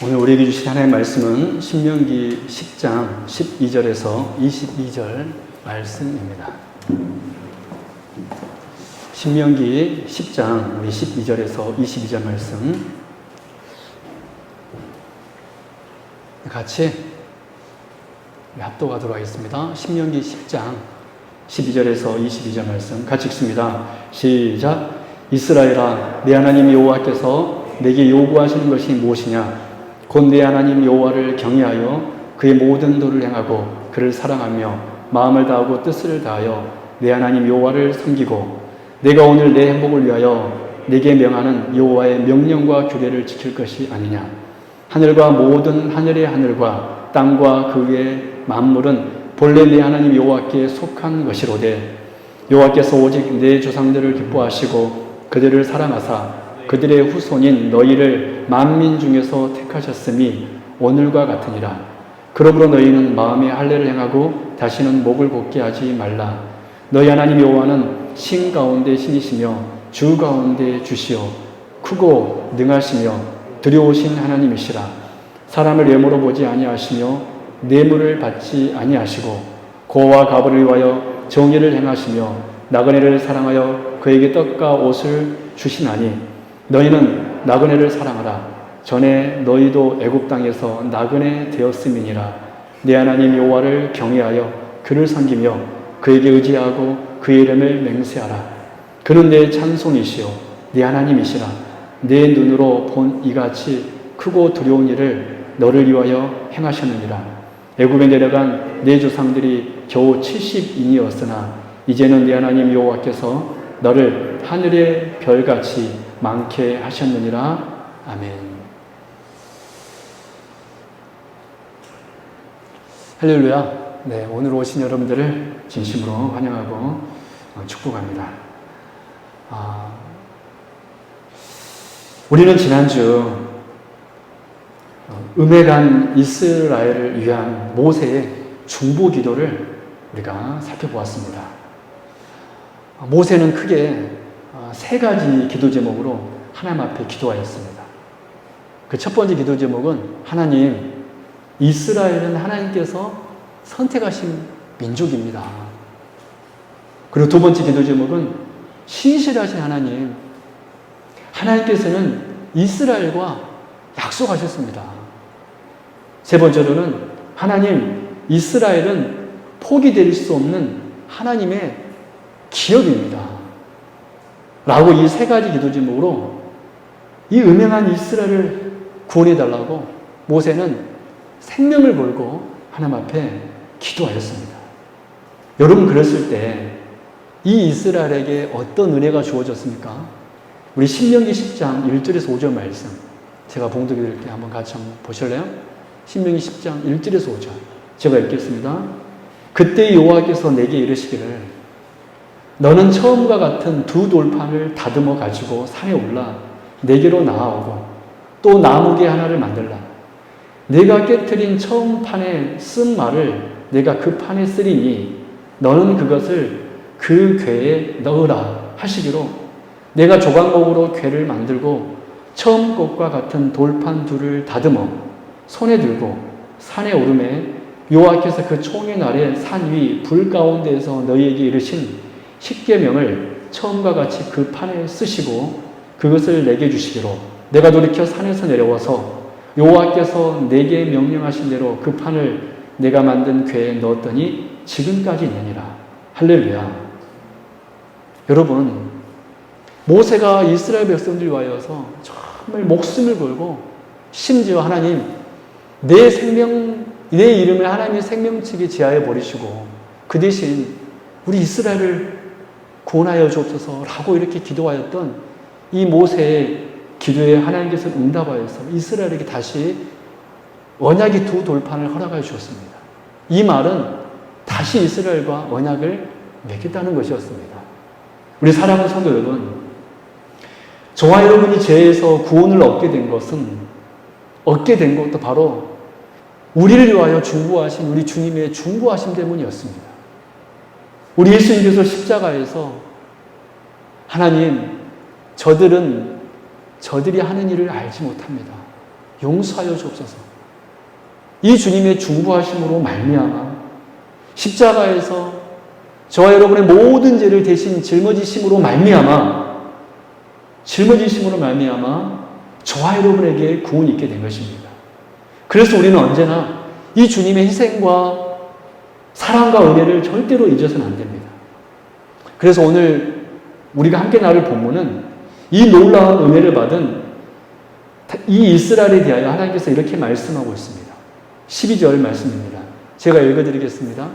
오늘 우리에게 주신 하나님의 말씀은 신명기 10장 12절에서 22절 말씀입니다. 신명기 10장 우리 12절에서 22절 말씀 같이 합독하도록 하겠습니다. 신명기 10장 12절에서 22절 말씀 같이 읽습니다. 시작. 이스라엘아, 내 하나님 여호와께서 내게 요구하시는 것이 무엇이냐? 곧 내 하나님 여호와를 경외하여 그의 모든 도를 행하고 그를 사랑하며 마음을 다하고 뜻을 다하여 내 하나님 여호와를 섬기고 내가 오늘 내 행복을 위하여 내게 명하는 여호와의 명령과 규례를 지킬 것이 아니냐. 하늘과 모든 하늘의 하늘과 땅과 그 위의 만물은 본래 내 하나님 여호와께 속한 것이로되 여호와께서 오직 내 조상들을 기뻐하시고 그들을 사랑하사 그들의 후손인 너희를 만민 중에서 택하셨음이 오늘과 같으니라. 그러므로 너희는 마음의 할례를 행하고 다시는 목을 곧게 하지 말라. 너희 하나님 여호와는 신 가운데 신이시며 주 가운데 주시요 크고 능하시며 두려우신 하나님이시라. 사람을 외모로 보지 아니하시며 뇌물을 받지 아니하시고 고와 가부를 위하여 정의를 행하시며 나그네를 사랑하여 그에게 떡과 옷을 주시나니 너희는 나그네를 사랑하라. 전에 너희도 애굽 땅에서 나그네 되었음이니라. 내 하나님 여호와를 경외하여 그를 섬기며 그에게 의지하고 그의 이름을 맹세하라. 그는 내 찬송이시요 내 하나님이시라. 내 눈으로 본 이같이 크고 두려운 일을 너를 위하여 행하셨느니라. 애굽에 내려간 내 조상들이 겨우 70인이었으나 이제는 내 하나님 여호와께서 너를 하늘의 별같이 많게 하셨느니라. 아멘. 할렐루야. 네, 오늘 오신 여러분들을 진심으로 환영하고 축복합니다. 우리는 지난주 음해간 이스라엘을 위한 모세의 중보 기도를 우리가 살펴보았습니다. 모세는 크게 세 가지 기도 제목으로 하나님 앞에 기도하였습니다. 그 첫 번째 기도 제목은 하나님, 이스라엘은 하나님께서 선택하신 민족입니다. 그리고 두 번째 기도 제목은 신실하신 하나님, 하나님께서는 이스라엘과 약속하셨습니다. 세 번째로는 하나님, 이스라엘은 포기될 수 없는 하나님의 기업입니다. 라고 이 세 가지 기도 제목으로 이 음행한 이스라엘을 구원해달라고 모세는 생명을 걸고 하나님 앞에 기도하였습니다. 여러분, 그랬을 때 이 이스라엘에게 어떤 은혜가 주어졌습니까? 우리 신명기 10장 1절에서 5절 말씀 제가 봉독해 드릴게요. 한번 같이 한번 보실래요? 신명기 10장 1절에서 5절 제가 읽겠습니다. 그때 여호와께서 내게 이르시기를 너는 처음과 같은 두 돌판을 다듬어 가지고 산에 올라 내게로 나아오고 또 나무개 하나를 만들라. 내가 깨트린 처음 판에 쓴 말을 내가 그 판에 쓰리니 너는 그것을 그 궤에 넣으라 하시기로 내가 조각목으로 궤를 만들고 처음 것과 같은 돌판 둘을 다듬어 손에 들고 산에 오르매 여호와께서 그 총의 날에 산 위 불 가운데에서 너희에게 이르신 십계명을 처음과 같이 그 판에 쓰시고 그것을 내게 주시기로 내가 돌이켜 산에서 내려와서 여호와께서 내게 명령하신 대로 그 판을 내가 만든 궤에 넣었더니 지금까지 있느니라. 할렐루야. 여러분, 모세가 이스라엘 백성들 위하여서 정말 목숨을 걸고 심지어 하나님 내 이름을 하나님의 생명책에 제하여 버리시고 그 대신 우리 이스라엘을 구원하여 주옵소서라고 이렇게 기도하였던 이 모세의 기도에 하나님께서 응답하여서 이스라엘에게 다시 언약의 두 돌판을 허락하여 주었습니다. 이 말은 다시 이스라엘과 언약을 맺겠다는 것이었습니다. 우리 사랑하는 성도 여러분, 저와 여러분이 죄에서 구원을 얻게 된 것도 바로 우리를 위하여 중보하신 우리 주님의 중보하심 때문이었습니다. 우리 예수님께서 십자가에서 하나님, 저들이 하는 일을 알지 못합니다. 용서하여 주옵소서. 이 주님의 중보하심으로 말미암아 십자가에서 저와 여러분의 모든 죄를 대신 짊어지심으로 말미암아 저와 여러분에게 구원이 있게 된 것입니다. 그래서 우리는 언제나 이 주님의 희생과 사랑과 은혜를 절대로 잊어서는 안 됩니다. 그래서 오늘 우리가 함께 나눌 본문은 이 놀라운 은혜를 받은 이 이스라엘에 대하여 하나님께서 이렇게 말씀하고 있습니다. 12절 말씀입니다. 제가 읽어드리겠습니다.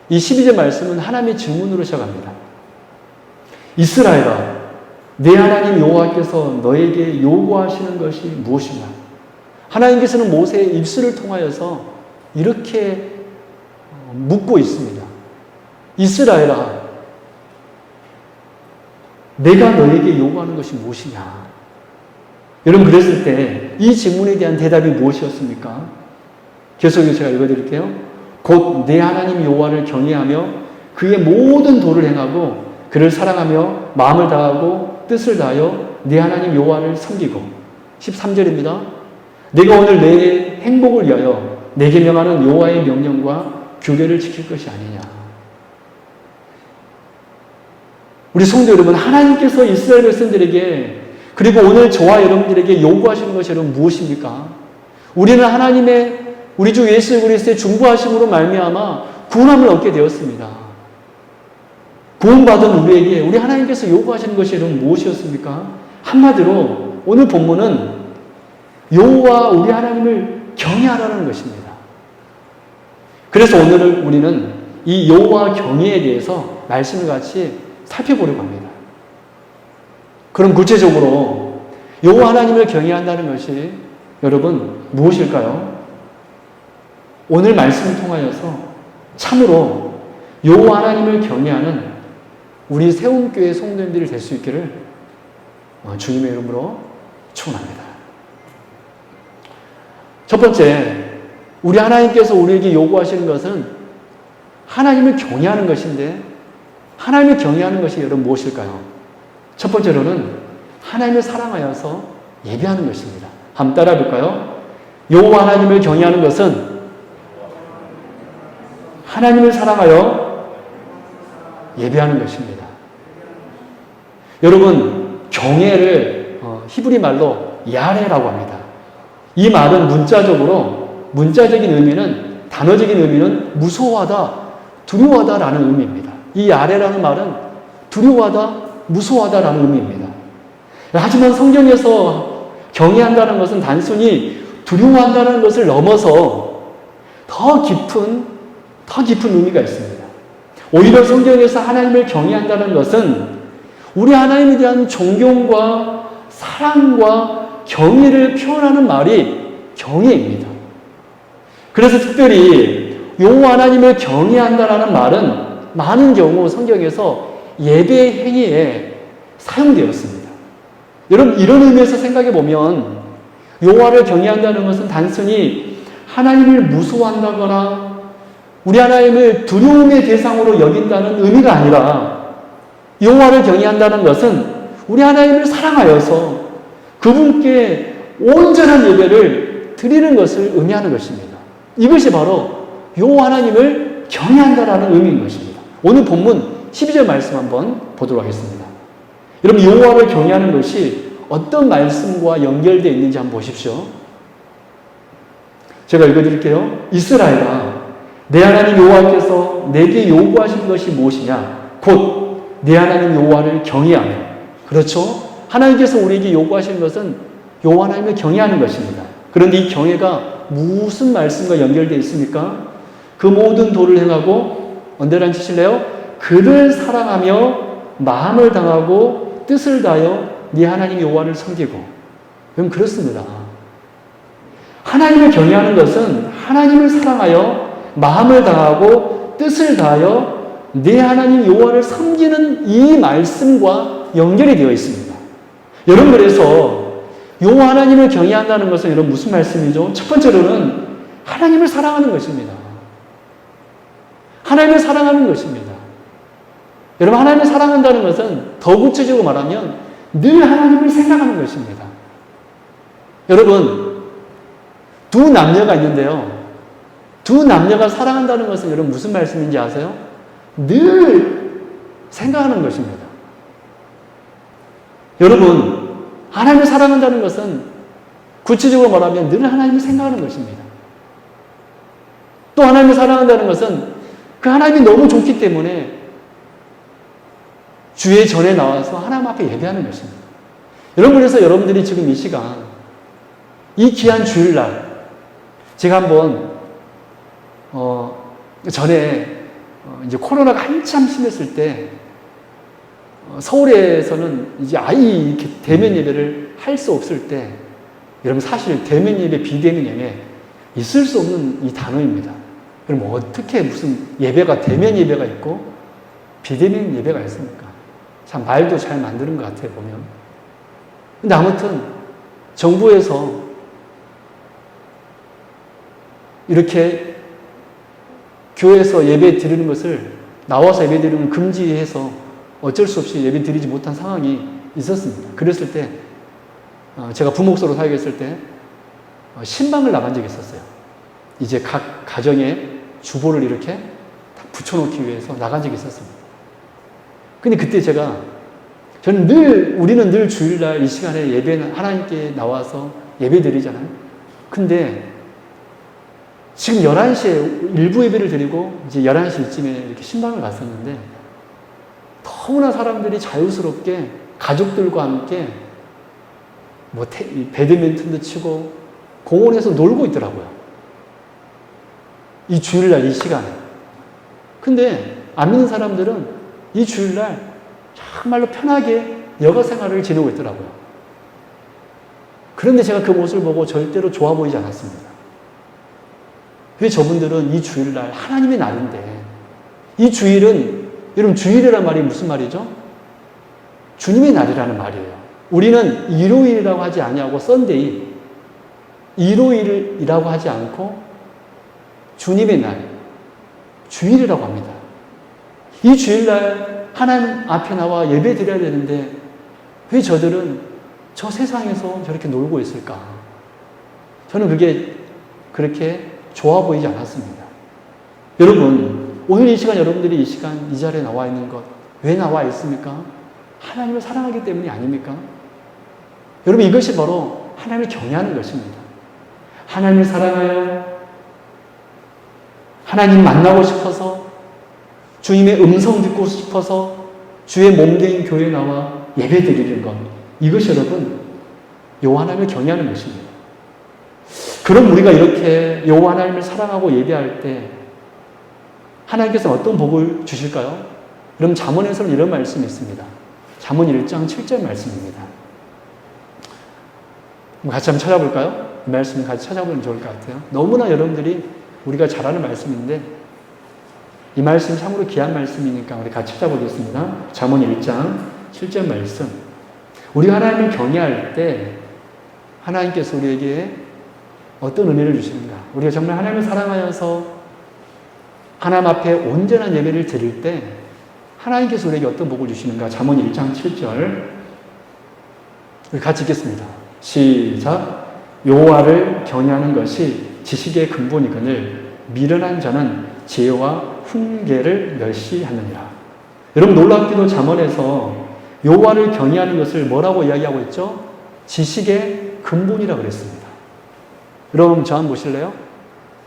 이 12절 말씀은 하나님의 질문으로 시작합니다. 이스라엘아, 내 하나님 여호와께서 너에게 요구하시는 것이 무엇이냐? 하나님께서는 모세의 입술을 통하여서 이렇게 묻고 있습니다. 이스라엘아, 내가 너에게 요구하는 것이 무엇이냐? 여러분, 그랬을 때 이 질문에 대한 대답이 무엇이었습니까? 계속해서 제가 읽어드릴게요. 곧 내 하나님 여호와를 경외하며 그의 모든 도를 행하고 그를 사랑하며 마음을 다하고 뜻을 다하여 내 하나님 여호와를 섬기고. 13절입니다. 내가 오늘 내 행복을 위하여 내게 명하는 여호와의 명령과 규례를 지킬 것이 아니냐. 우리 성도 여러분, 하나님께서 이스라엘 백성들에게 그리고 오늘 저와 여러분들에게 요구하시는 것이 여러분 무엇입니까? 우리는 하나님의 우리 주 예수 그리스도의 중보하심으로 말미암아 구원함을 얻게 되었습니다. 구원받은 우리에게 우리 하나님께서 요구하시는 것이 여러분 무엇이었습니까? 한마디로 오늘 본문은 여호와 우리 하나님을 경외하라는 것입니다. 그래서 오늘 우리는 이 여호와 경외에 대해서 말씀을 같이 살펴보려고 합니다. 그럼 구체적으로 여호와 하나님을 경외한다는 것이 여러분 무엇일까요? 오늘 말씀을 통하여서 참으로 여호와 하나님을 경외하는 우리 세움교회 성도님들이 될 수 있기를 주님의 이름으로 축원합니다. 첫 번째, 우리 하나님께서 우리에게 요구하시는 것은 하나님을 경외하는 것인데 하나님을 경외하는 것이 여러분 무엇일까요? 첫 번째로는 하나님을 사랑하여서 예배하는 것입니다. 한번 따라해 볼까요? 여호와 하나님을 경외하는 것은 하나님을 사랑하여 예배하는 것입니다. 여러분, 경외를 히브리 말로 야레라고 합니다. 이 말은 문자적인 의미는, 단어적인 의미는 무서워하다, 두려워하다라는 의미입니다. 이 야레라는 말은 두려워하다, 무서워하다라는 의미입니다. 하지만 성경에서 경외한다는 것은 단순히 두려워한다는 것을 넘어서 더 깊은 의미가 있습니다. 오히려 성경에서 하나님을 경외한다는 것은 우리 하나님에 대한 존경과 사랑과 경외를 표현하는 말이 경외입니다. 그래서 특별히 여호와 하나님을 경외한다라는 말은 많은 경우 성경에서 예배 행위에 사용되었습니다. 여러분, 이런 의미에서 생각해 보면 여호와를 경외한다는 것은 단순히 하나님을 무서워한다거나 우리 하나님을 두려움의 대상으로 여긴다는 의미가 아니라 여호와를 경외한다는 것은 우리 하나님을 사랑하여서 그분께 온전한 예배를 드리는 것을 의미하는 것입니다. 이것이 바로 여호와 하나님을 경외한다라는 의미인 것입니다. 오늘 본문 12절 말씀 한번 보도록 하겠습니다. 여러분, 여호와를 경외하는 것이 어떤 말씀과 연결되어 있는지 한번 보십시오. 제가 읽어드릴게요. 이스라엘아, 내 하나님 여호와께서 내게 요구하신 것이 무엇이냐? 곧 내 하나님 여호와를 경외하며. 그렇죠? 하나님께서 우리에게 요구하시는 것은 여호와 하나님을 경외하는 것입니다. 그런데 이 경외가 무슨 말씀과 연결되어 있습니까? 그 모든 도를 행하고, 언제란 치실래요? 그를 사랑하며 마음을 당하고 뜻을 다하여 네 하나님 여호와를 섬기고. 그럼 그렇습니다. 하나님을 경외하는 것은 하나님을 사랑하여 마음을 당하고 뜻을 다하여 네 하나님 여호와를 섬기는 이 말씀과 연결이 되어 있습니다. 여러분, 그래서 여호와 하나님을 경외한다는 것은 여러분 무슨 말씀이죠? 첫 번째로는 하나님을 사랑하는 것입니다. 하나님을 사랑하는 것입니다. 여러분, 하나님을 사랑한다는 것은 더 구체적으로 말하면 늘 하나님을 생각하는 것입니다. 여러분, 두 남녀가 있는데요. 두 남녀가 사랑한다는 것은 여러분 무슨 말씀인지 아세요? 늘 생각하는 것입니다. 여러분, 하나님을 사랑한다는 것은 구체적으로 말하면 늘 하나님을 생각하는 것입니다. 또 하나님을 사랑한다는 것은 그 하나님이 너무 좋기 때문에 주의 전에 나와서 하나님 앞에 예배하는 것입니다. 여러분, 그래서 여러분들이 지금 이 시간, 이 귀한 주일날, 제가 한번, 전에, 이제 코로나가 한참 심했을 때, 서울에서는 이제 아예 이렇게 대면 예배를 할 수 없을 때, 여러분 사실 대면 예배, 비대면 예배, 있을 수 없는 이 단어입니다. 그럼 어떻게 무슨 예배가, 대면 예배가 있고, 비대면 예배가 있습니까? 참 말도 잘 만드는 것 같아요, 보면. 근데 아무튼, 정부에서 이렇게 교회에서 예배 드리는 것을, 나와서 예배 드리는 걸 금지해서 어쩔 수 없이 예배 드리지 못한 상황이 있었습니다. 그랬을 때, 제가 부목소로 사역했을 때, 신방을 나간 적이 있었어요. 이제 각 가정에 주보를 이렇게 딱 붙여놓기 위해서 나간 적이 있었습니다. 근데 그때 우리는 늘 주일날 이 시간에 예배는 하나님께 나와서 예배 드리잖아요. 근데 지금 11시에 일부 예배를 드리고 이제 11시쯤에 이렇게 신방을 갔었는데 너무나 사람들이 자유스럽게 가족들과 함께 뭐 배드민턴도 치고 공원에서 놀고 있더라고요. 이 주일날 이 시간에. 근데 안 믿는 사람들은 이 주일날 정말로 편하게 여가 생활을 지내고 있더라고요. 그런데 제가 그 모습을 보고 절대로 좋아 보이지 않았습니다. 왜 저분들은 이 주일날 하나님의 날인데, 이 주일은, 여러분 주일이라는 말이 무슨 말이죠? 주님의 날이라는 말이에요. 우리는 일요일이라고 하지 아니하고 썬데이, 일요일이라고 하지 않고 주님의 날, 주일이라고 합니다. 이 주일날 하나님 앞에 나와 예배 드려야 되는데 왜 저들은 저 세상에서 저렇게 놀고 있을까? 저는 그게 그렇게 좋아 보이지 않았습니다. 여러분, 오늘 이 시간 여러분들이 이 시간 이 자리에 나와 있는 것 왜 나와 있습니까? 하나님을 사랑하기 때문이 아닙니까? 여러분, 이것이 바로 하나님을 경외하는 것입니다. 하나님을 사랑하여 하나님 만나고 싶어서 주님의 음성 듣고 싶어서 주의 몸된 교회에 나와 예배 드리는 것, 이것이 여러분 여호와 하나님을 경외하는 것입니다. 그럼 우리가 이렇게 여호와 하나님을 사랑하고 예배할 때 하나님께서 어떤 복을 주실까요? 여러분, 잠언에서는 이런 말씀이 있습니다. 잠언 1장 7절 말씀입니다. 같이 한번 찾아볼까요? 이 말씀 같이 찾아보면 좋을 것 같아요. 너무나 여러분들이 우리가 잘 아는 말씀인데 이 말씀이 참으로 귀한 말씀이니까 우리 같이 찾아보겠습니다. 잠언 1장 7절 말씀. 우리가 하나님을 경외할 때 하나님께서 우리에게 어떤 은혜를 주시는가? 우리가 정말 하나님을 사랑하여서 하나님 앞에 온전한 예배를 드릴 때 하나님께서 우리에게 어떤 복을 주시는가? 잠언 1장 7절 우리 같이 읽겠습니다. 시작. 여호와를 경외하는 것이 지식의 근본이거늘 미련한 자는 지혜와 훈계를 멸시하느니라. 여러분, 놀랍게도 잠언에서 여호와를 경외하는 것을 뭐라고 이야기하고 있죠? 지식의 근본이라고 그랬습니다. 여러분, 저 한번 보실래요?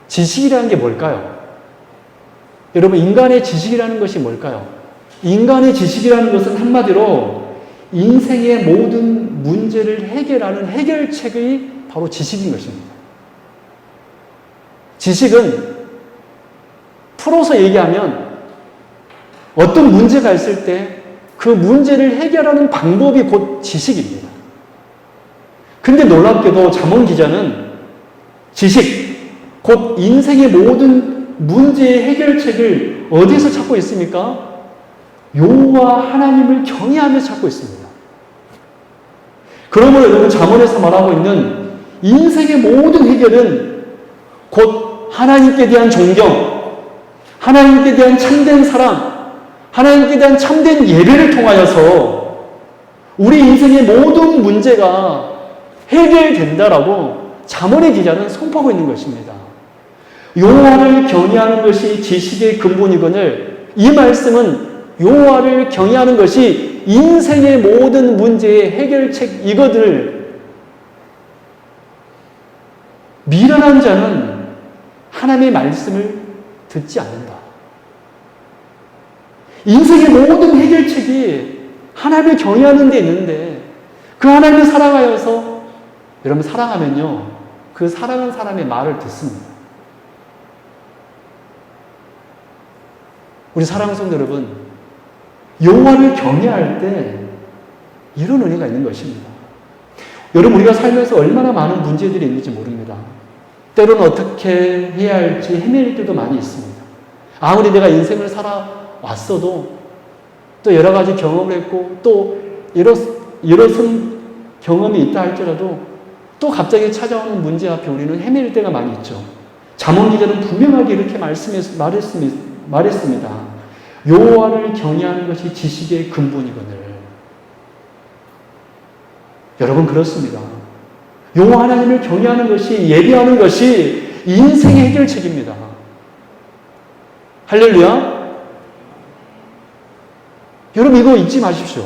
지식이라는 게 뭘까요? 여러분, 인간의 지식이라는 것이 뭘까요? 인간의 지식이라는 것은 한마디로 인생의 모든 문제를 해결하는 해결책이 바로 지식인 것입니다. 지식은 풀어서 얘기하면 어떤 문제가 있을 때 그 문제를 해결하는 방법이 곧 지식입니다. 근데 놀랍게도 잠언 기자는 지식, 곧 인생의 모든 문제의 해결책을 어디서 찾고 있습니까? 여호와 하나님을 경외하면서 찾고 있습니다. 그러므로 여러분, 잠언에서 말하고 있는 인생의 모든 해결은 곧 하나님께 대한 존경, 하나님께 대한 참된 사랑, 하나님께 대한 참된 예배를 통하여서 우리 인생의 모든 문제가 해결된다라고 잠언의 기자는 선포하고 있는 것입니다. 여호와를 경외하는 것이 지식의 근본이거늘 이 말씀은 여호와를 경외하는 것이 인생의 모든 문제의 해결책이거늘 미련한 자는 하나님의 말씀을 듣지 않는다. 인생의 모든 해결책이 하나님을 경외하는 데 있는데 그 하나님을 사랑하여서 여러분 사랑하면요 그 사랑하는 사람의 말을 듣습니다. 우리 사랑하는 성도 여러분, 여호와를 경외할 때 이런 은혜가 있는 것입니다. 여러분 우리가 살면서 얼마나 많은 문제들이 있는지 모릅니다. 때로는 어떻게 해야 할지 헤맬 때도 많이 있습니다. 아무리 내가 인생을 살아왔어도 또 여러 가지 경험을 했고 또 일어선 경험이 있다 할지라도 또 갑자기 찾아오는 문제 앞에 우리는 헤맬 때가 많이 있죠. 잠언 기자는 분명하게 이렇게 말했습니다. 여호와를 경외하는 것이 지식의 근본이거늘. 여러분 그렇습니다. 여호와 하나님을 경외하는 것이 예배하는 것이 인생의 해결책입니다. 할렐루야. 여러분 이거 잊지 마십시오.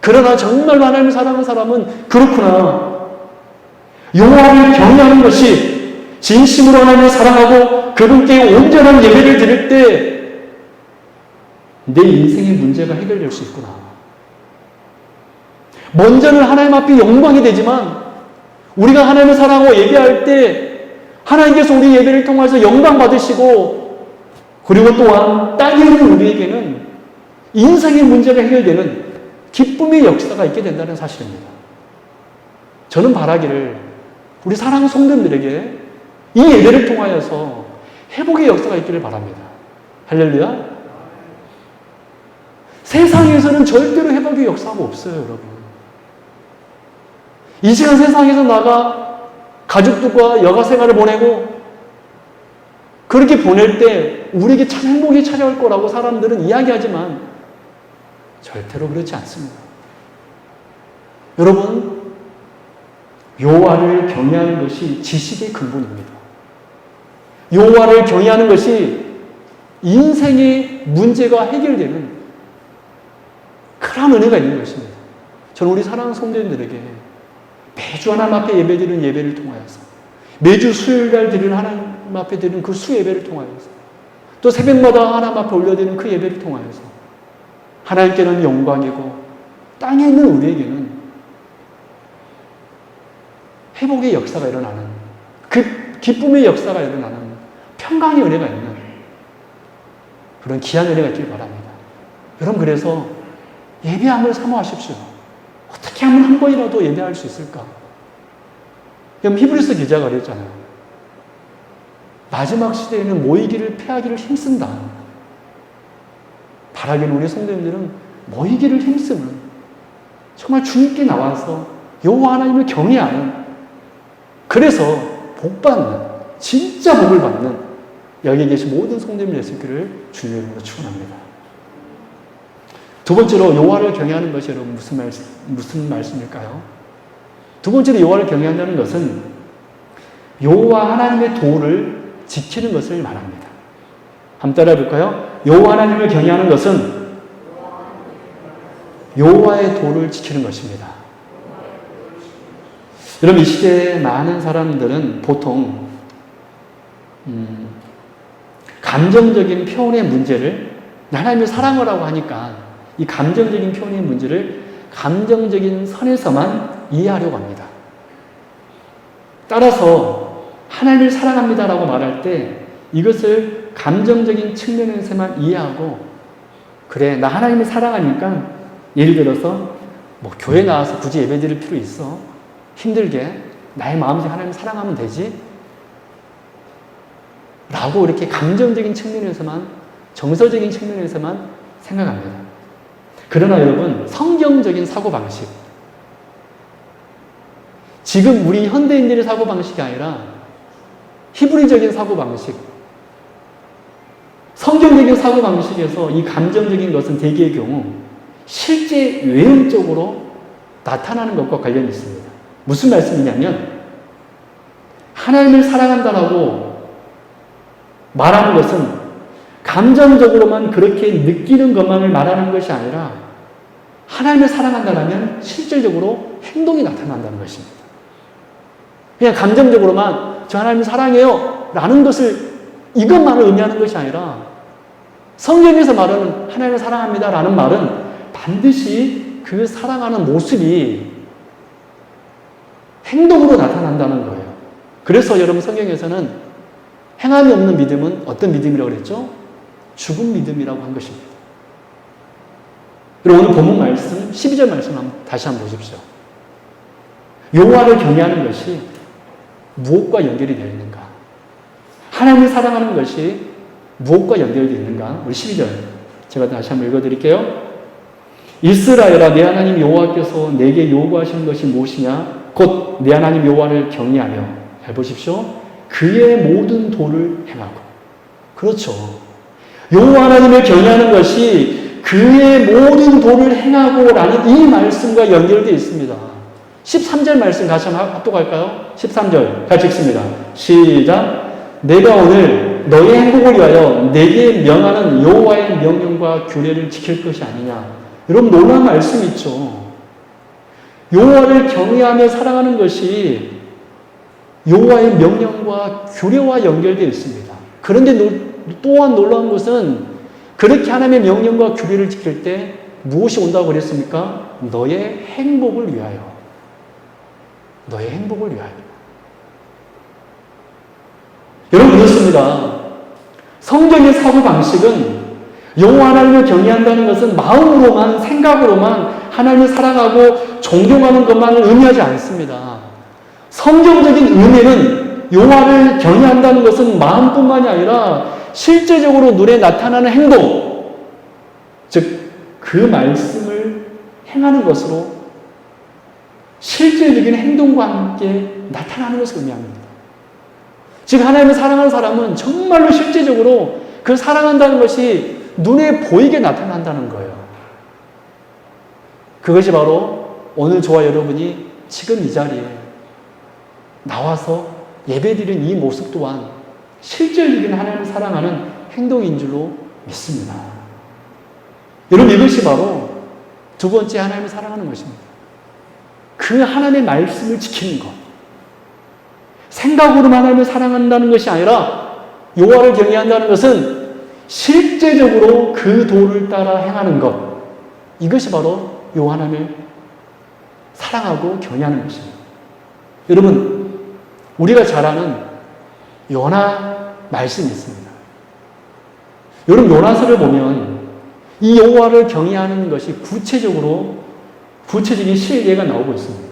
그러나 정말 하나님을 사랑하는 사람은 그렇구나. 여호와를 경외하는 것이 진심으로 하나님을 사랑하고 그분께 온전한 예배를 드릴 때 내 인생의 문제가 해결될 수 있구나. 먼저는 하나님 앞에 영광이 되지만 우리가 하나님을 사랑하고 예배할 때 하나님께서 우리 예배를 통해서 영광 받으시고 그리고 또한 땅에 있는 우리에게는 인생의 문제가 해결되는 기쁨의 역사가 있게 된다는 사실입니다. 저는 바라기를 우리 사랑하는 성도들에게 이 예배를 통하여서 회복의 역사가 있기를 바랍니다. 할렐루야. 세상에서는 절대로 회복의 역사가 없어요, 여러분. 이 시간 세상에서 나가 가족들과 여가 생활을 보내고 그렇게 보낼 때 우리에게 참 행복이 찾아올 거라고 사람들은 이야기하지만 절대로 그렇지 않습니다. 여러분, 여호와를 경외하는 것이 지식의 근본입니다. 여호와를 경외하는 것이 인생의 문제가 해결되는 그런 은혜가 있는 것입니다. 저는 우리 사랑하는 성도님들에게 매주 하나님 앞에 예배드리는 예배를 통하여서 매주 수요일날 드리는 하나님 앞에 드리는 그 수예배를 통하여서 또 새벽마다 하나님 앞에 올려드리는 그 예배를 통하여서 하나님께는 영광이고 땅에 있는 우리에게는 회복의 역사가 일어나는 그 기쁨의 역사가 일어나는 평강의 은혜가 있는 그런 귀한 은혜가 있길 바랍니다. 여러분 그래서 예배함을 사모하십시오. 어떻게 하면 한 번이라도 예배할 수 있을까? 그럼 히브리서 기자가 그랬잖아요. 마지막 시대에는 모이기를 패하기를 힘쓴다. 바라기는 우리 성도님들은 모이기를 힘쓰는 정말 주님께 나와서 여호와 하나님을 경외하는 그래서 복받는 진짜 복을 받는 여기 계신 모든 성도님이 됐을기를 주님의 이름으로 축원합니다. 두 번째로 여호와를 경외하는 것이 여러분 무슨 말씀일까요? 두 번째로 여호와를 경외한다는 것은 여호와 하나님의 도를 지키는 것을 말합니다. 한번 따라해 볼까요? 여호와 하나님을 경외하는 것은 여호와의 도를 지키는 것입니다. 여러분 이 시대에 많은 사람들은 보통 감정적인 표현의 문제를 하나님을 사랑을 하고 하니까 이 감정적인 표현의 문제를 감정적인 선에서만 이해하려고 합니다. 따라서 하나님을 사랑합니다라고 말할 때 이것을 감정적인 측면에서만 이해하고 그래 나 하나님을 사랑하니까 예를 들어서 뭐 교회 나와서 굳이 예배 드릴 필요 있어? 힘들게 나의 마음속에 하나님을 사랑하면 되지? 라고 이렇게 감정적인 측면에서만 정서적인 측면에서만 생각합니다. 그러나 여러분 성경적인 사고방식 지금 우리 현대인들의 사고방식이 아니라 히브리적인 사고방식 성경적인 사고방식에서 이 감정적인 것은 대개의 경우 실제 외형적으로 나타나는 것과 관련이 있습니다. 무슨 말씀이냐면 하나님을 사랑한다라고 말하는 것은 감정적으로만 그렇게 느끼는 것만을 말하는 것이 아니라 하나님을 사랑한다면 실질적으로 행동이 나타난다는 것입니다. 그냥 감정적으로만 저 하나님을 사랑해요 라는 것을 이것만을 의미하는 것이 아니라 성경에서 말하는 하나님을 사랑합니다 라는 말은 반드시 그 사랑하는 모습이 행동으로 나타난다는 거예요. 그래서 여러분 성경에서는 행함이 없는 믿음은 어떤 믿음이라고 그랬죠? 죽은 믿음이라고 한 것입니다. 그리고 오늘 본문 말씀 12절 말씀 다시 한번 보십시오. 여호와를 경외하는 것이 무엇과 연결이 되어 있는가? 하나님을 사랑하는 것이 무엇과 연결되어 있는가? 우리 12절 제가 다시 한번 읽어드릴게요. 이스라엘아 내 하나님 여호와께서 내게 요구하시는 것이 무엇이냐? 곧 내 하나님 여호와를 경외하며 잘 보십시오. 그의 모든 도를 행하고. 그렇죠. 여호와 하나님을 경외하는 것이 그의 모든 도를 행하고 라는 이 말씀과 연결되어 있습니다. 13절 말씀 같이 한번 합독할까요? 13절 같이 읽습니다. 시작. 내가 오늘 너의 행복을 위하여 내게 명하는 여호와의 명령과 규례를 지킬 것이 아니냐. 여러분 놀라운 말씀 있죠. 여호와를 경외하며 살아가는 것이 여호와의 명령과 규례와 연결되어 있습니다. 그런데 또한 놀라운 것은 그렇게 하나님의 명령과 규례를 지킬 때 무엇이 온다고 그랬습니까? 너의 행복을 위하여. 너의 행복을 위하여. 여러분 그렇습니다. 성경의 사고방식은 여호와 하나님을 경외한다는 것은 마음으로만 생각으로만 하나님을 사랑하고 존경하는 것만을 의미하지 않습니다. 성경적인 의미는 여호와를 경외한다는 것은 마음뿐만이 아니라 실제적으로 눈에 나타나는 행동, 즉 그 말씀을 행하는 것으로 실제적인 행동과 함께 나타나는 것을 의미합니다. 즉 하나님을 사랑하는 사람은 정말로 실제적으로 그 사랑한다는 것이 눈에 보이게 나타난다는 거예요. 그것이 바로 오늘 저와 여러분이 지금 이 자리에 나와서 예배드리는 이 모습 또한 실질적인 하나님을 사랑하는 행동인 줄로 믿습니다. 여러분 이것이 바로 두 번째 하나님을 사랑하는 것입니다. 그 하나님의 말씀을 지키는 것. 생각으로만 하나님을 사랑한다는 것이 아니라 여호와를 경외한다는 것은 실제적으로 그 도를 따라 행하는 것. 이것이 바로 여호와 하나님을 사랑하고 경외하는 것입니다. 여러분 우리가 잘 아는 요나 말씀이 있습니다. 여러분 요나서를 보면 이 여호와를 경외하는 것이 구체적인 실예가 나오고 있습니다.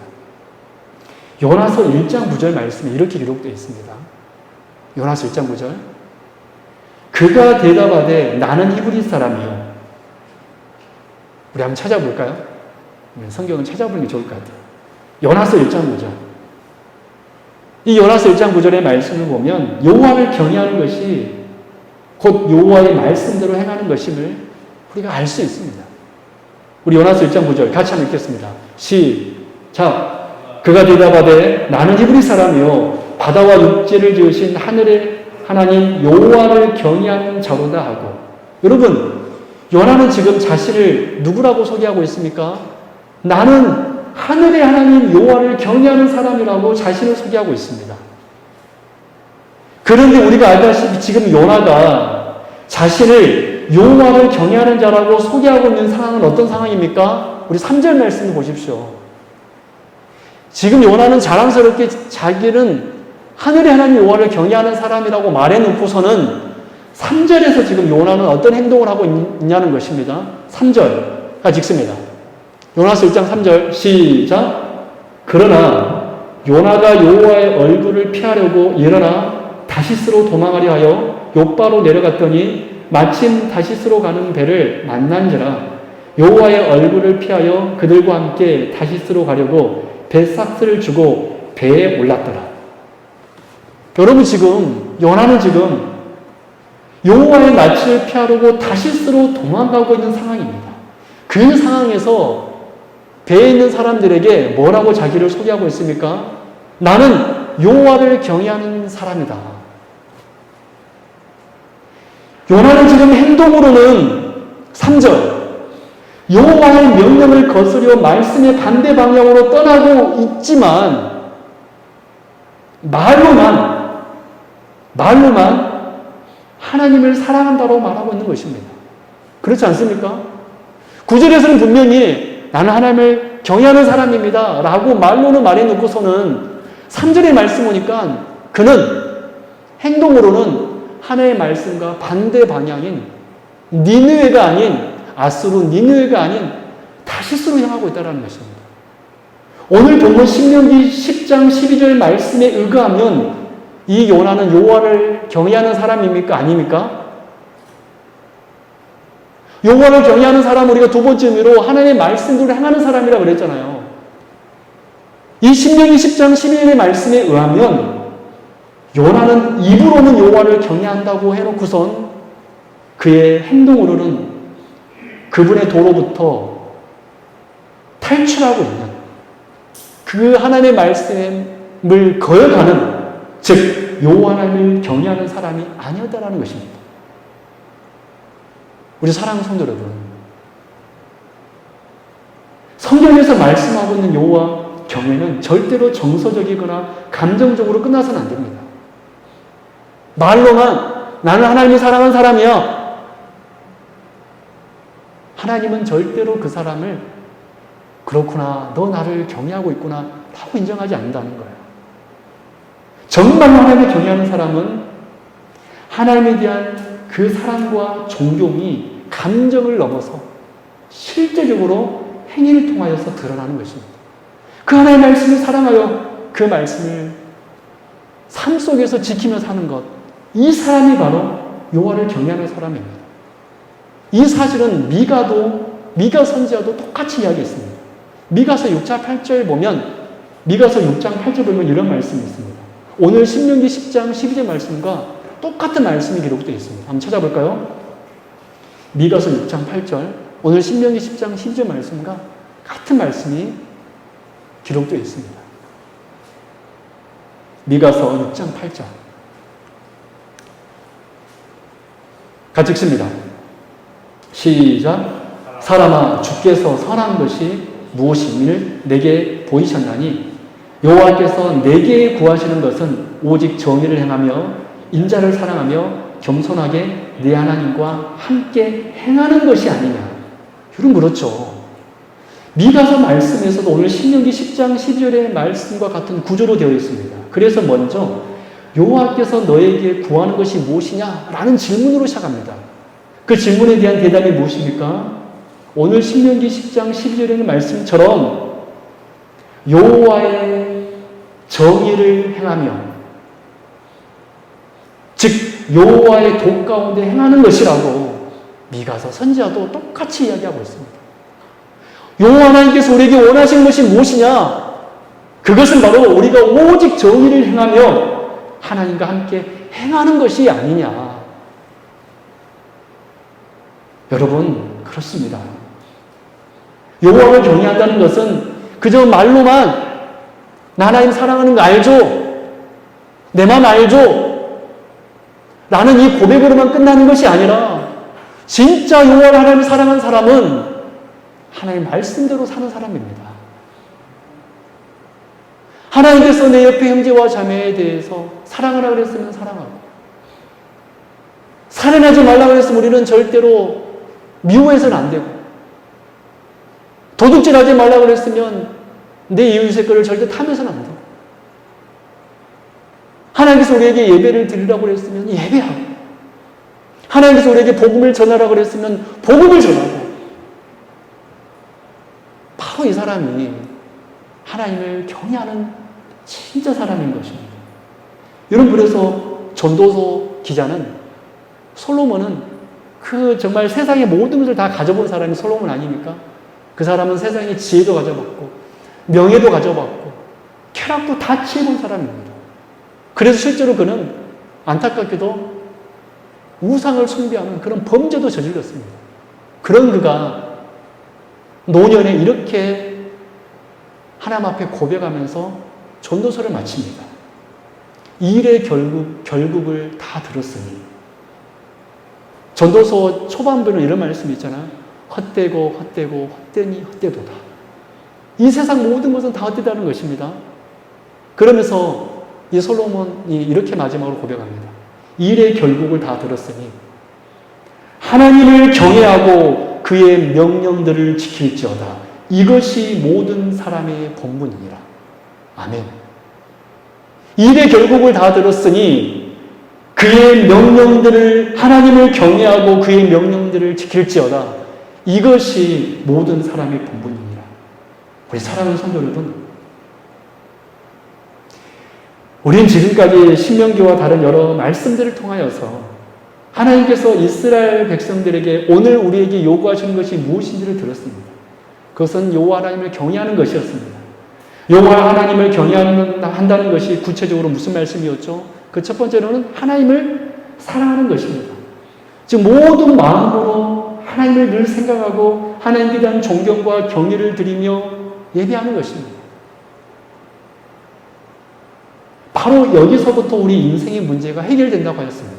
요나서 1장 9절 말씀에 이렇게 기록되어 있습니다. 요나서 1장 9절 그가 대답하되 나는 히브리 사람이요. 우리 한번 찾아볼까요? 성경을 찾아보는 게 좋을 것 같아요. 요나서 1장 9절 이 요나서 1장 9절의 말씀을 보면 여호와를 경외하는 것이 곧 여호와의 말씀대로 행하는 것임을 우리가 알 수 있습니다. 우리 요나서 1장 9절 같이 한번 읽겠습니다. 시작. 그가 대답하되 나는 히브리 사람이요 바다와 육지를 지으신 하늘의 하나님 여호와를 경외하는 자로다 하고. 여러분 요나는 지금 자신을 누구라고 소개하고 있습니까? 나는 하늘의 하나님 여호와를 경외하는 사람이라고 자신을 소개하고 있습니다. 그런데 우리가 알다시피 지금 요나가 자신을 여호와를 경외하는 자라고 소개하고 있는 상황은 어떤 상황입니까? 우리 3절 말씀을 보십시오. 지금 요나는 자랑스럽게 자기는 하늘의 하나님 여호와를 경외하는 사람이라고 말해놓고서는 3절에서 지금 요나는 어떤 행동을 하고 있냐는 것입니다. 3절 같이 읽습니다. 요나서 1장 3절 시작. 그러나 요나가 여호와의 얼굴을 피하려고 일어나 다시스로 도망하려 하여 욥바로 내려갔더니 마침 다시스로 가는 배를 만난지라 여호와의 얼굴을 피하여 그들과 함께 다시스로 가려고 배삭스를 주고 배에 올랐더라. 여러분 지금 요나는 지금 여호와의 낯을 피하려고 다시스로 도망가고 있는 상황입니다. 그 상황에서 배에 있는 사람들에게 뭐라고 자기를 소개하고 있습니까? 나는 여호와를 경외하는 사람이다. 요나는 지금 행동으로는 3절 여호와의 명령을 거스려 말씀의 반대 방향으로 떠나고 있지만 말로만 하나님을 사랑한다고 말하고 있는 것입니다. 그렇지 않습니까? 9절에서는 분명히 나는 하나님을 경외하는 사람입니다 라고 말로는 말해놓고서는 3절의 말씀 보니까 그는 행동으로는 하나님의 말씀과 반대 방향인 니느웨가 아닌 아수르 니느웨가 아닌 다시스로 향하고 있다는 것입니다. 오늘 본문 신명기 10장 12절 말씀에 의거하면 이 요나는 여호와를 경외하는 사람입니까? 아닙니까? 여호와를 경외하는 사람은 우리가 두 번째 의미로 하나님의 말씀대로 행하는 사람이라고 그랬잖아요. 이 신명기 10장 12절의 말씀에 의하면 요나는 입으로는 여호와를 경외한다고 해놓고선 그의 행동으로는 그분의 도로부터 탈출하고 있는 그 하나님의 말씀을 거역하는 즉 여호와 하나님을 경외하는 사람이 아니었다라는 것입니다. 우리 사랑하는 성도 여러분, 성경에서 말씀하고 있는 여호와 경외는 절대로 정서적이거나 감정적으로 끝나서는 안 됩니다. 말로만 나는 하나님을 사랑하는 사람이야. 하나님은 절대로 그 사람을 그렇구나, 너 나를 경외하고 있구나 라고 인정하지 않는다는 거예요. 정말로 하나님을 경외하는 사람은 하나님에 대한 그 사랑과 존경이 감정을 넘어서 실제적으로 행위를 통하여서 드러나는 것입니다. 그 하나님의 말씀을 사랑하여 그 말씀을 삶 속에서 지키며 사는 것, 이 사람이 바로 여호와를 경외하는 사람입니다. 이 사실은 미가 선지자도 똑같이 이야기했습니다. 미가서 6장 8절 보면 미가서 6장 8절 보면 이런 말씀이 있습니다. 오늘 신명기 10장 12절 말씀과 똑같은 말씀이 기록되어 있습니다. 한번 찾아볼까요? 미가서 6장 8절 오늘 신명기 10장 12절 말씀과 같은 말씀이 기록되어 있습니다. 미가서 6장 8절 같이 읽습니다. 시작. 사람아 주께서 선한 것이 무엇임을 내게 보이셨나니 여호와께서 내게 구하시는 것은 오직 정의를 행하며 인자를 사랑하며 겸손하게 내 하나님과 함께 행하는 것이 아니냐. 여러분 그렇죠. 미가서 말씀에서도 오늘 신명기 10장 12절의 말씀과 같은 구조로 되어 있습니다. 그래서 먼저 여호와께서 너에게 구하는 것이 무엇이냐? 라는 질문으로 시작합니다. 그 질문에 대한 대답이 무엇입니까? 오늘 신명기 10장 12절의 말씀처럼 여호와의 정의를 행하며 즉 여호와의 도 가운데 행하는 것이라고 미가서 선지자도 똑같이 이야기하고 있습니다. 여호와 하나님께서 우리에게 원하신 것이 무엇이냐? 그것은 바로 우리가 오직 정의를 행하며 하나님과 함께 행하는 것이 아니냐. 여러분 그렇습니다. 여호와를 경외한다는 것은 그저 말로만 나 하나님 사랑하는 거 알죠? 내 마음 알죠? 라는 이 고백으로만 끝나는 것이 아니라 진짜 여호와를 하나님 사랑하는 사람은 하나님 말씀대로 사는 사람입니다. 하나님께서 내 옆에 형제와 자매에 대해서 사랑하라 그랬으면 사랑하고 살인하지 말라 그랬으면 우리는 절대로 미워해서는 안 되고 도둑질하지 말라 그랬으면 내 이웃의 것을 절대 탐해서는 안 되고 하나님께서 우리에게 예배를 드리라고 그랬으면 예배하고 하나님께서 우리에게 복음을 전하라고 그랬으면 복음을 전하고 바로 이 사람이 하나님을 경외하는 진짜 사람인 것입니다. 여러분 그래서 전도서 기자는 솔로몬은 그 정말 세상의 모든 것을 다 가져본 사람이 솔로몬 아닙니까? 그 사람은 세상의 지혜도 가져봤고 명예도 가져봤고 쾌락도 다 취해본 사람입니다. 그래서 실제로 그는 안타깝게도 우상을 숭배하는 그런 범죄도 저질렀습니다. 그런 그가 노년에 이렇게 하나님 앞에 고백하면서 전도서를 마칩니다. 이 일의 결국을 다 들었으니. 전도서 초반부는 이런 말씀이 있잖아요. 헛되고 헛되고 헛되니 헛되도다. 이 세상 모든 것은 다 헛되다는 것입니다. 그러면서 이 솔로몬이 이렇게 마지막으로 고백합니다. 이 일의 결국을 다 들었으니 하나님을 경외하고 그의 명령들을 지킬지어다. 이것이 모든 사람의 본분이니라. 아멘. 이 일의 결국을 다 들었으니 그의 명령들을 하나님을 경외하고 그의 명령들을 지킬지어다. 이것이 모든 사람의 본분이니라. 우리 사랑하는 성도 여러분, 우리는 지금까지 신명기와 다른 여러 말씀들을 통하여서 하나님께서 이스라엘 백성들에게 오늘 우리에게 요구하시는 것이 무엇인지를 들었습니다. 그것은 여호와 하나님을 경외하는 것이었습니다. 여호와 하나님을 경외한다는 것이 구체적으로 무슨 말씀이었죠? 그 첫 번째로는 하나님을 사랑하는 것입니다. 즉 모든 마음으로 하나님을 늘 생각하고 하나님께 대한 존경과 경외를 드리며 예배하는 것입니다. 바로 여기서부터 우리 인생의 문제가 해결된다고 하였습니다.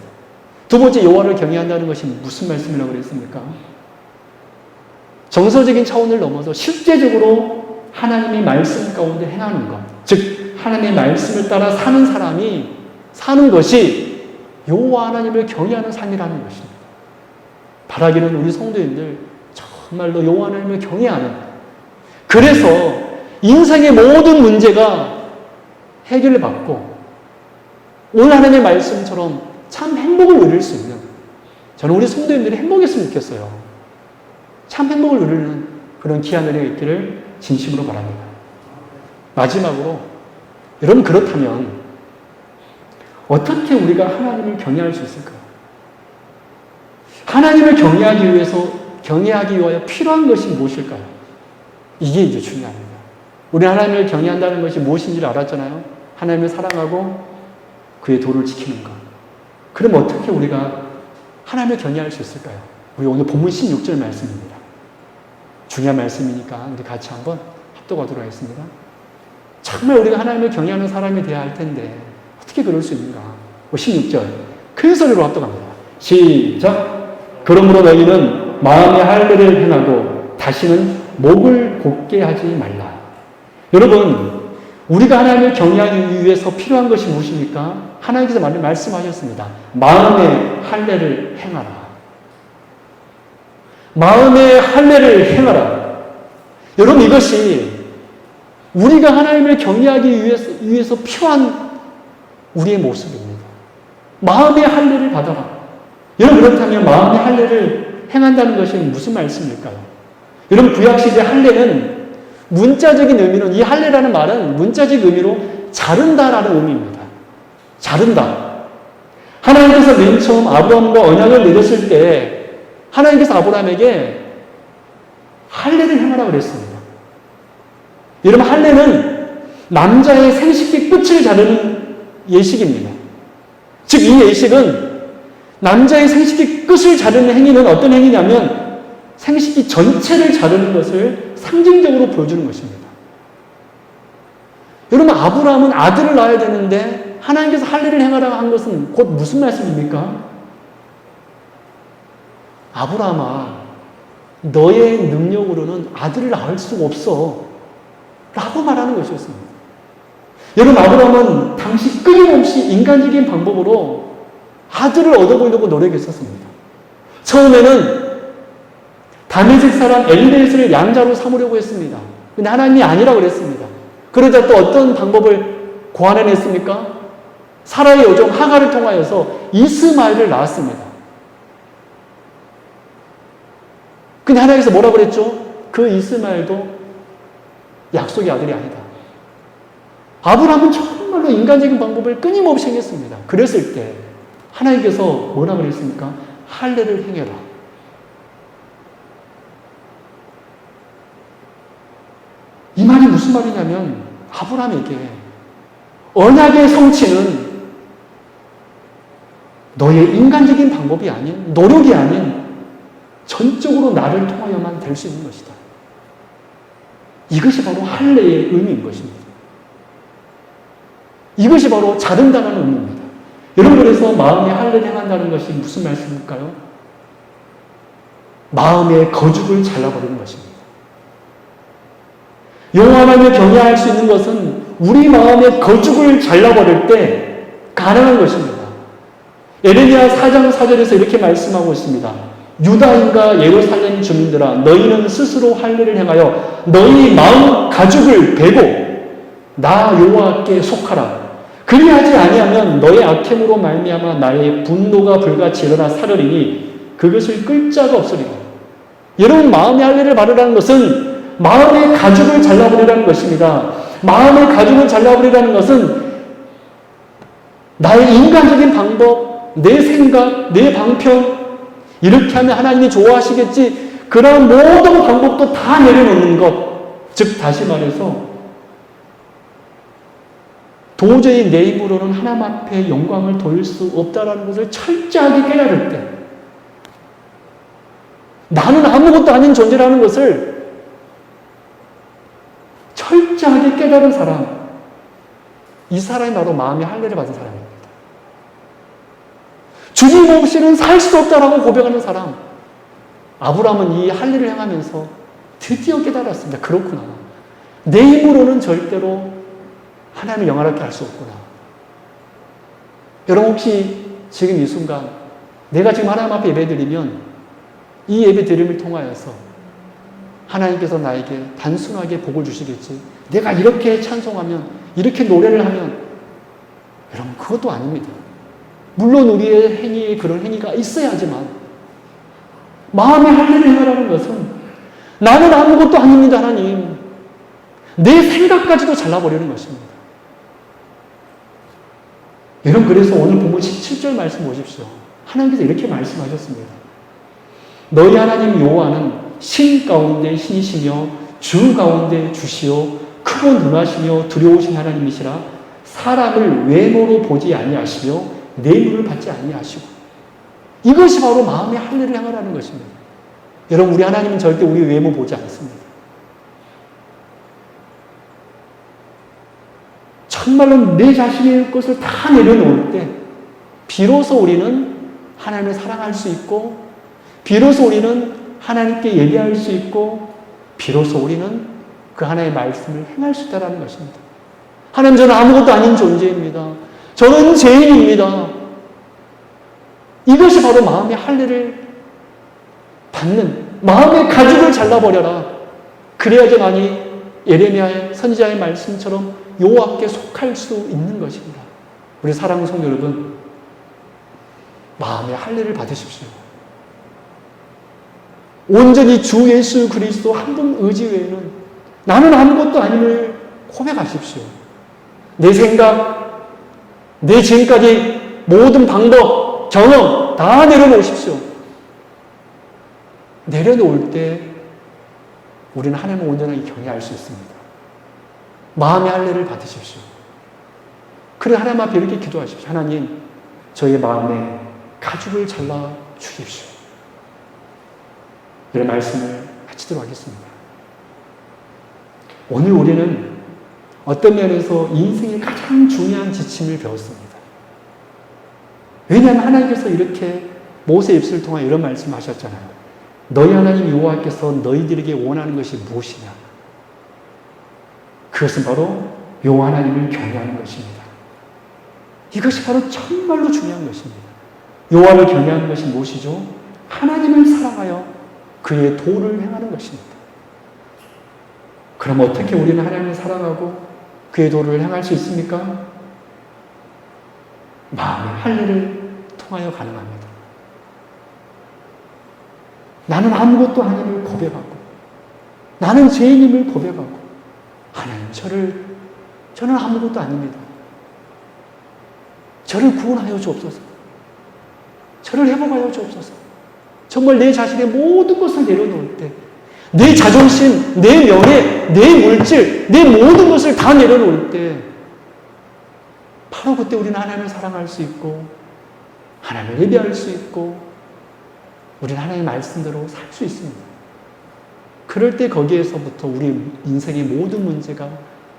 두 번째, 여호와를 경외한다는 것이 무슨 말씀이라고 그랬습니까? 정서적인 차원을 넘어서 실제적으로 하나님의 말씀 가운데 행하는 것, 즉 하나님의 말씀을 따라 사는 사람이 사는 것이 여호와 하나님을 경외하는 삶이라는 것입니다. 바라기는 우리 성도님들 정말로 여호와 하나님을 경외하는, 그래서 인생의 모든 문제가 해결을 받고 오늘 하나님의 말씀처럼 참 행복을 누릴 수 있는, 저는 우리 성도님들이 행복했으면 좋겠어요. 참 행복을 누리는 그런 귀한 은혜가 있기를 진심으로 바랍니다. 마지막으로, 여러분 그렇다면 어떻게 우리가 하나님을 경외할 수 있을까요? 하나님을 경외하기 위하여 필요한 것이 무엇일까요? 이게 이제 중요합니다. 우리 하나님을 경외한다는 것이 무엇인지를 알았잖아요. 하나님을 사랑하고 그의 도를 지키는 것. 그럼 어떻게 우리가 하나님을 경외할 수 있을까요? 우리 오늘 본문 16절 말씀입니다. 중요한 말씀이니까 우리 같이 한번 합독하도록 하겠습니다. 정말 우리가 하나님을 경외하는 사람이 되어야 할 텐데 어떻게 그럴 수 있는가? 16절 큰 소리로 합독합니다. 시작. 그러므로 너희는 마음의 할례를 행하고 다시는 목을 곧게 하지 말라. 여러분, 우리가 하나님을 경외하기 위해서 필요한 것이 무엇입니까? 하나님께서 말씀하셨습니다. 마음의 할례를 행하라. 마음의 할례를 행하라. 여러분, 이것이 우리가 하나님을 경외하기 위해서 필요한 우리의 모습입니다. 마음의 할례를 받아라. 여러분, 그렇다면 마음의 할례를 행한다는 것이 무슨 말씀일까요? 여러분, 구약시대 할례는 문자적인 의미는, 이 할례라는 말은 문자적 의미로 자른다라는 의미입니다. 자른다. 하나님께서 맨 처음 아브라함과 언약을 맺었을 때 하나님께서 아브라함에게 할례를 행하라 그랬습니다. 여러분, 할례는 남자의 생식기 끝을 자르는 예식입니다. 즉, 이 예식은 남자의 생식기 끝을 자르는 행위는 어떤 행위냐면 생식기 전체를 자르는 것을 상징적으로 보여주는 것입니다. 여러분, 아브라함은 아들을 낳아야 되는데 하나님께서 할례를 행하라고 한 것은 곧 무슨 말씀입니까? 아브라함아, 너의 능력으로는 아들을 낳을 수가 없어 라고 말하는 것이었습니다. 여러분, 아브라함은 당시 끊임없이 인간적인 방법으로 아들을 얻어보려고 노력했었습니다. 처음에는 다메섹 사람 엘리에셀을 양자로 삼으려고 했습니다. 근데 하나님이 아니라고 그랬습니다. 그러자 또 어떤 방법을 고안해냈습니까? 사라의 여종 하갈을 통하여서 이스마엘을 낳았습니다. 근데 하나님께서 뭐라고 그랬죠? 그 이스마엘도 약속의 아들이 아니다. 아브라함은 정말로 인간적인 방법을 끊임없이 행했습니다. 그랬을 때 하나님께서 뭐라고 그랬습니까? 할례를 행해라. 이 말이 무슨 말이냐면 아브라함에게 언약의 성취는 너의 인간적인 방법이 아닌, 노력이 아닌 전적으로 나를 통하여만 될 수 있는 것이다. 이것이 바로 할례의 의미인 것입니다. 이것이 바로 자른다는 의미입니다. 여러분, 그래서 마음의 할례를 행한다는 것이 무슨 말씀일까요? 마음의 거죽을 잘라버리는 것입니다. 여호와 하나님을 경외할 수 있는 것은 우리 마음의 거죽을 잘라버릴 때 가능한 것입니다. 에레미야 4장 4절에서 이렇게 말씀하고 있습니다. 유다인과 예루살렘 주민들아, 너희는 스스로 할례를 행하여 너희 마음 가죽을 베고 나 여호와께 속하라. 그리하지 아니하면 너의 악행으로 말미암아 나의 분노가 불같이 일어나 사르리니 그것을 끌 자가 없으리라. 여러분, 마음의 할례를 바르라는 것은 마음의 가죽을 잘라버리라는 것입니다. 마음의 가죽을 잘라버리라는 것은 나의 인간적인 방법, 내 생각, 내 방편, 이렇게 하면 하나님이 좋아하시겠지, 그런 모든 방법도 다 내려놓는 것. 즉 다시 말해서 도저히 내 힘으로는 하나님 앞에 영광을 돌릴 수 없다는 것을 철저하게 깨달을 때, 나는 아무것도 아닌 존재라는 것을 철저하게 깨달은 사람, 이 사람이 바로 마음의 할례를 받은 사람입니다. 주님 없이는 살 수 없다라고 고백하는 사람. 아브라함은 이 할례를 행하면서 드디어 깨달았습니다. 그렇구나. 내 힘으로는 절대로 하나님을 영화롭게 할 수 없구나. 여러분, 혹시 지금 이 순간 내가 지금 하나님 앞에 예배드리면 이 예배드림을 통하여서 하나님께서 나에게 단순하게 복을 주시겠지, 내가 이렇게 찬송하면, 이렇게 노래를 하면, 여러분, 그것도 아닙니다. 물론 우리의 행위에 그런 행위가 있어야지만, 마음의 할례를 행하라는 것은 나는 아무것도 아닙니다, 하나님. 내 생각까지도 잘라버리는 것입니다. 여러분, 그래서 오늘 본문 17절 말씀 보십시오. 하나님께서 이렇게 말씀하셨습니다. 너희 하나님 여호와는 신 가운데 신이시며 주 가운데 주시오 크고 능하시며 두려우신 하나님이시라. 사람을 외모로 보지 아니하시며 뇌물을 받지 아니하시고. 이것이 바로 마음의 할례를 행하라는 것입니다. 여러분, 우리 하나님은 절대 우리 외모 보지 않습니다. 정말로 내 자신의 것을 다 내려놓을 때 비로소 우리는 하나님을 사랑할 수 있고, 비로소 우리는 하나님께 예배할 수 있고, 비로소 우리는 그 하나님의 말씀을 행할 수 있다는 것입니다. 하나님, 저는 아무것도 아닌 존재입니다. 저는 죄인입니다. 이것이 바로 마음의 할례를 받는, 마음의 가죽을 잘라버려라. 그래야지만이 예레미야의 선지자의 말씀처럼 여호와께 속할 수 있는 것입니다. 우리 사랑하는 성도 여러분, 마음의 할례를 받으십시오. 온전히 주 예수 그리스도 한 분 의지 외에는 나는 아무것도 아님을 고백하십시오. 내 생각, 내 지금까지 모든 방법, 경험 다 내려놓으십시오. 내려놓을 때 우리는 하나님을 온전하게 경외할 수 있습니다. 마음의 할례를 받으십시오. 그래, 하나님 앞에 이렇게 기도하십시오. 하나님, 저의 마음에 가죽을 잘라 주십시오. 이런 말씀을 마치도록 하겠습니다. 오늘 우리는 어떤 면에서 인생의 가장 중요한 지침을 배웠습니다. 왜냐하면 하나님께서 이렇게 모세 입술을 통해 이런 말씀을 하셨잖아요. 너희 하나님 여호와께서 너희들에게 원하는 것이 무엇이냐? 그것은 바로 여호와 하나님을 경외하는 것입니다. 이것이 바로 정말로 중요한 것입니다. 여호와를 경외하는 것이 무엇이죠? 하나님을 사랑하여 그의 도를 행하는 것입니다. 그럼 어떻게 우리는 하나님을 사랑하고 그의 도를 행할 수 있습니까? 마음의 할례를 통하여 가능합니다. 나는 아무것도 아님을 고백하고, 나는 죄인임을 고백하고, 하나님, 저는 아무것도 아닙니다. 저를 구원하여 주옵소서. 저를 회복하여 주옵소서. 정말 내 자신의 모든 것을 내려놓을 때, 내 자존심, 내 명예, 내 물질, 내 모든 것을 다 내려놓을 때, 바로 그때 우리는 하나님을 사랑할 수 있고, 하나님을 예배할 수 있고, 우리는 하나님의 말씀대로 살 수 있습니다. 그럴 때 거기에서부터 우리 인생의 모든 문제가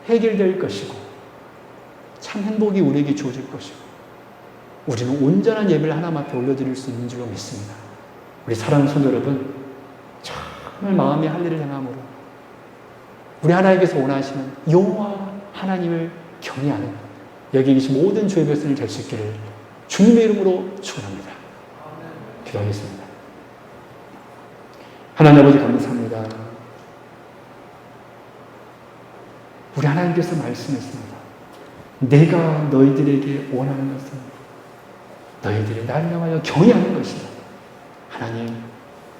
해결될 것이고, 참 행복이 우리에게 주어질 것이고 우리는 온전한 예배를 하나님 앞에 올려드릴 수 있는 줄로 믿습니다. 우리 사랑하는 성도 여러분, 정말 마음의 할례를 행함으로 우리 하나님께서 원하시는 여호와 하나님을 경외하는 여기 계신 모든 주의 백성이 될 수 있기를 주님의 이름으로 축원합니다. 기도하겠습니다. 하나님 아버지 감사합니다. 우리 하나님께서 말씀했습니다. 내가 너희들에게 원하는 것은 너희들이 나를 향하여 경외하는 것이다. 하나님,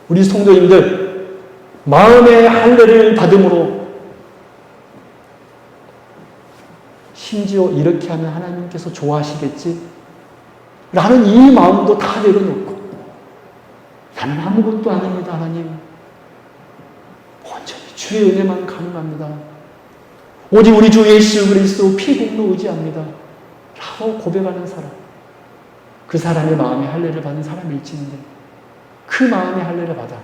우리 성도님들 마음의 할례를 받음으로 심지어 이렇게 하면 하나님께서 좋아하시겠지? 라는 이 마음도 다 내려놓고 나는 아무것도 아닙니다. 하나님, 온전히 주의 은혜만 가능합니다. 오직 우리 주 예수 그리스도 피공로 의지합니다. 라고 고백하는 사람, 그 사람의 마음의 할례를 받은 사람일지인데 그 마음의 할례를 받아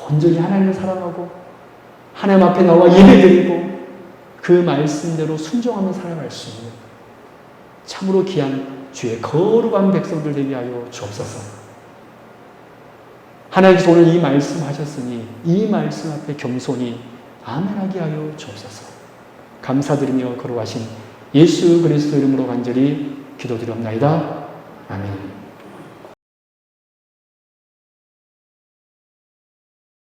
온전히 하나님을 사랑하고 하나님 앞에 나와 예배드리고 그 말씀대로 순종하며 살아갈 수 있는 참으로 귀한 주의 거룩한 백성들 되게 하여 주옵소서. 하나님께서 오늘 이 말씀 하셨으니 이 말씀 앞에 겸손히 아멘하게 하여 주옵소서. 감사드리며 거룩하신 예수 그리스도 이름으로 간절히 기도드리옵나이다. 아멘.